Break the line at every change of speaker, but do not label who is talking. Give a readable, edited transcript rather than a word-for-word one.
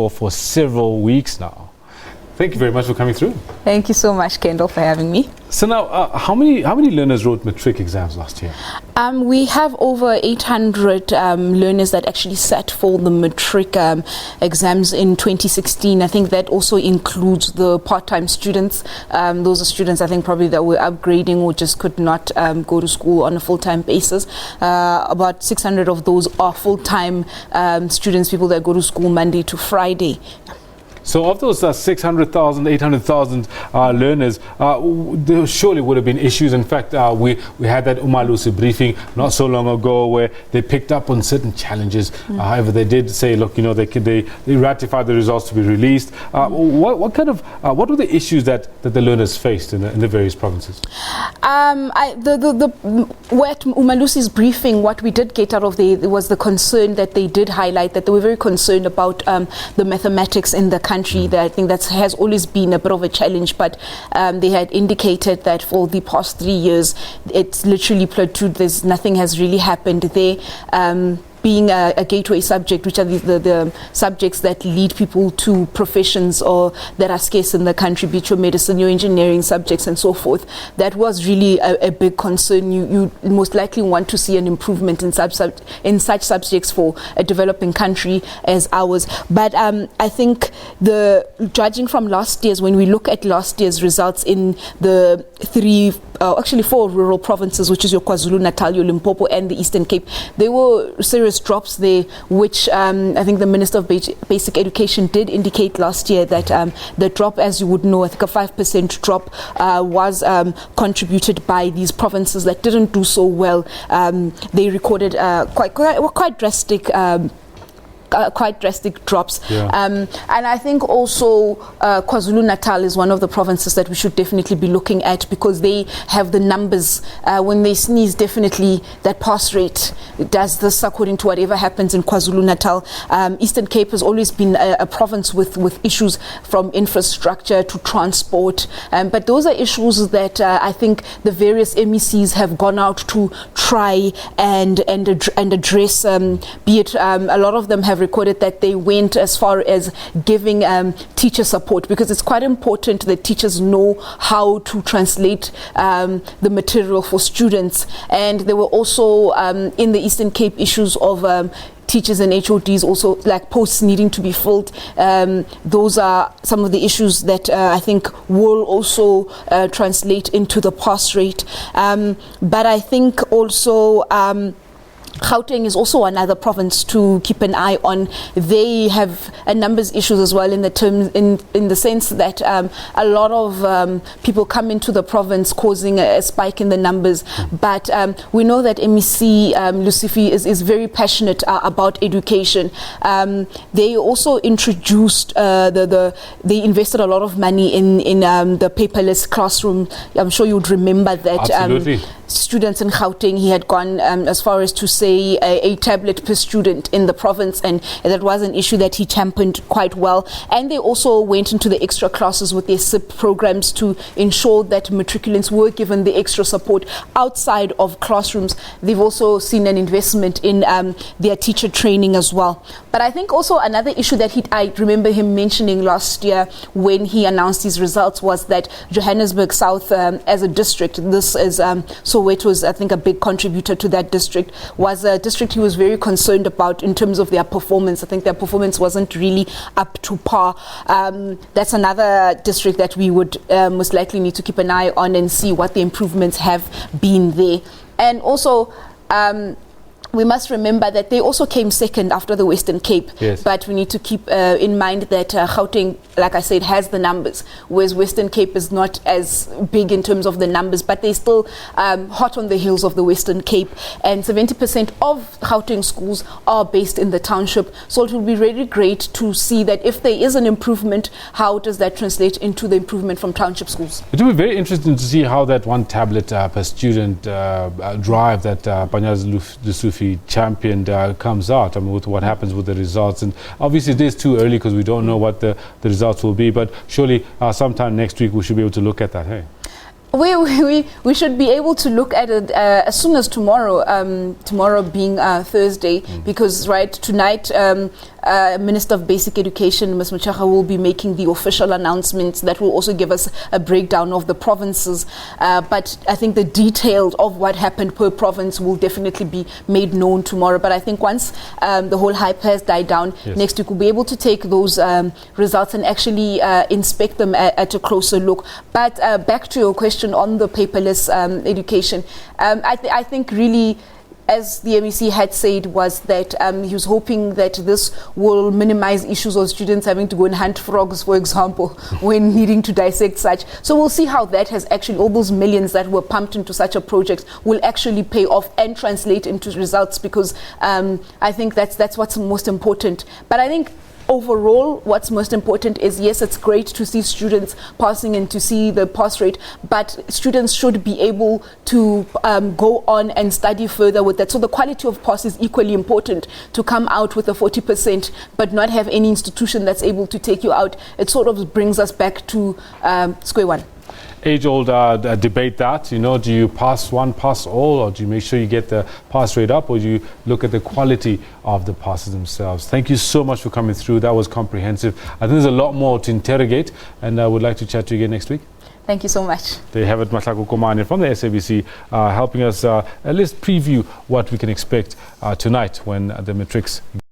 for several weeks now. Thank you very much for coming through.
Thank you so much, Kendall, for having me.
So now, how many learners wrote Matric exams last year?
We have over 800 learners that actually sat for the Matric exams in 2016. I think that also includes the part-time students. Those are students, I think, probably that were upgrading or just could not go to school on a full-time basis. About 600 of those are full-time students, people that go to school Monday to Friday.
So of those 600,000, 800,000 learners, there surely would have been issues. In fact, we had that Umalusi briefing not so long ago where they picked up on certain challenges. However, they did say, look, you know, they ratified the results to be released. What were the issues that the learners faced in the various provinces?
What Umalusi's briefing, what we did get out of there was the concern that they did highlight, that they were very concerned about the mathematics in the country. That I think that has always been a bit of a challenge, but they had indicated that for the past 3 years it's literally plateaued. Nothing has really happened there. Being a gateway subject, which are the subjects that lead people to professions or that are scarce in the country, be it your medicine, your engineering subjects and so forth. That was really a big concern. You most likely want to see an improvement in such subjects for a developing country as ours. But I think judging from last year's, when we look at last year's results in the actually 4 rural provinces, which is your KwaZulu-Natal, your Limpopo and the Eastern Cape, there were serious drops there, which I think the Minister of Basic Education did indicate last year that the drop, as you would know, I think a 5% drop was contributed by these provinces that didn't do so well. They recorded quite drastic drops.
Yeah.
And I think also KwaZulu-Natal is one of the provinces that we should definitely be looking at, because they have the numbers. When they sneeze, definitely that pass rate does this according to whatever happens in KwaZulu-Natal. Eastern Cape has always been a province with issues from infrastructure to transport. But those are issues that I think the various MECs have gone out to try and address, be it a lot of them have recorded that they went as far as giving teacher support, because it's quite important that teachers know how to translate the material for students. And there were also in the Eastern Cape issues of teachers and HODs, also like posts needing to be filled. Those are some of the issues that I think will also translate into the pass rate. But I think also Gauteng is also another province to keep an eye on. They have a numbers issues as well in the sense that a lot of people come into the province causing a spike in the numbers. But we know that MEC Lucifi is very passionate about education. They also introduced they invested a lot of money in the paperless classroom. I'm sure you'd remember that.
Absolutely.
Students in Gauteng, he had gone as far as to say a tablet per student in the province, and that was an issue that he championed quite well. And they also went into the extra classes with their SIP programs to ensure that matriculants were given the extra support outside of classrooms. They've also seen an investment in their teacher training as well. But I think also another issue that I remember him mentioning last year when he announced his results was that Johannesburg South as a district, this is Soweto, I think a big contributor to that district, was a district he was very concerned about in terms of their performance. I think their performance wasn't really up to par. That's another district that we would most likely need to keep an eye on and see what the improvements have been there. And also we must remember that they also came second after the Western Cape.
Yes.
But we need to keep in mind that Gauteng, like I said, has the numbers, whereas Western Cape is not as big in terms of the numbers, but they're still hot on the heels of the Western Cape. And 70% of Gauteng schools are based in the township. So it will be really great to see that if there is an improvement, how does that translate into the improvement from township schools?
It will be very interesting to see how that one tablet per student drive that Panya's Lusufi championed comes out. I mean, with what happens with the results. And obviously it is too early because we don't know what the results will be, but surely sometime next week we should be able to look at that. Hey,
We should be able to look at it as soon as tomorrow, tomorrow being Thursday, because tonight Minister of Basic Education, Ms. Machaka, will be making the official announcements that will also give us a breakdown of the provinces. But I think the details of what happened per province will definitely be made known tomorrow. But I think once the whole hype has died down, next week we'll be able to take those results and actually inspect them at a closer look. But back to your question on the paperless education, I think really, as the MEC had said, was that he was hoping that this will minimize issues of students having to go and hunt frogs, for example, when needing to dissect such. So we'll see how that has actually, all those millions that were pumped into such a project will actually pay off and translate into results, because I think that's what's most important. But I think overall, what's most important is, yes, it's great to see students passing and to see the pass rate, but students should be able to go on and study further with that. So the quality of pass is equally important. To come out with a 40% but not have any institution that's able to take you out, it sort of brings us back to square one.
Age-old debate that, do you pass one, pass all, or do you make sure you get the pass rate up, or do you look at the quality of the passes themselves? Thank you so much for coming through. That was comprehensive. I think there's a lot more to interrogate, and I would like to chat to you again next week.
Thank you so much.
They have it, Mahlako Komane from the SABC, helping us at least preview what we can expect tonight when the Matrics